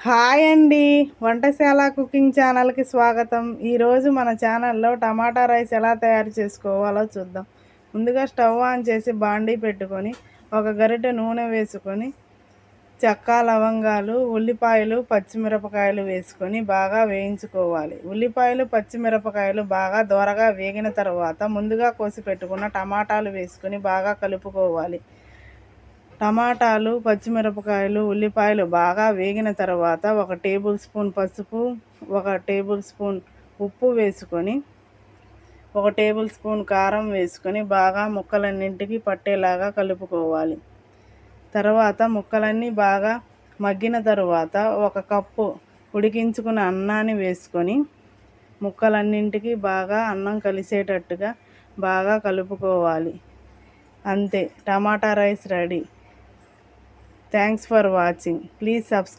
Hi అండి. వంటశాల cooking ఛానల్కి స్వాగతం. ఈరోజు మన ఛానల్లో టమాటా రైస్ ఎలా తయారు చేసుకోవాలో చూద్దాం. ముందుగా స్టవ్ ఆన్ చేసి బాండీ పెట్టుకొని ఒక గరిటె నూనె వేసుకొని చెక్క, లవంగాలు, ఉల్లిపాయలు, పచ్చిమిరపకాయలు వేసుకొని బాగా వేయించుకోవాలి. ఉల్లిపాయలు, పచ్చిమిరపకాయలు బాగా దోరగా వేగిన తర్వాత ముందుగా కోసి పెట్టుకున్న టమాటాలు వేసుకొని బాగా కలుపుకోవాలి. టమాటాలు, పచ్చిమిరపకాయలు, ఉల్లిపాయలు బాగా వేగిన తర్వాత 1 టేబుల్ స్పూన్ పసుపు, 1 టేబుల్ స్పూన్ ఉప్పు వేసుకొని 1 టేబుల్ స్పూన్ కారం వేసుకొని బాగా ముక్కలన్నింటికి పట్టేలాగా కలుపుకోవాలి. తర్వాత ముక్కలన్నీ బాగా మగ్గిన తర్వాత 1 కప్పు ఉడికించుకున్న అన్నాన్ని వేసుకొని ముక్కలన్నింటికి బాగా అన్నం కలిసేటట్టుగా బాగా కలుపుకోవాలి. అంతే, tomato rice ready. Thanks for watching. Please subscribe.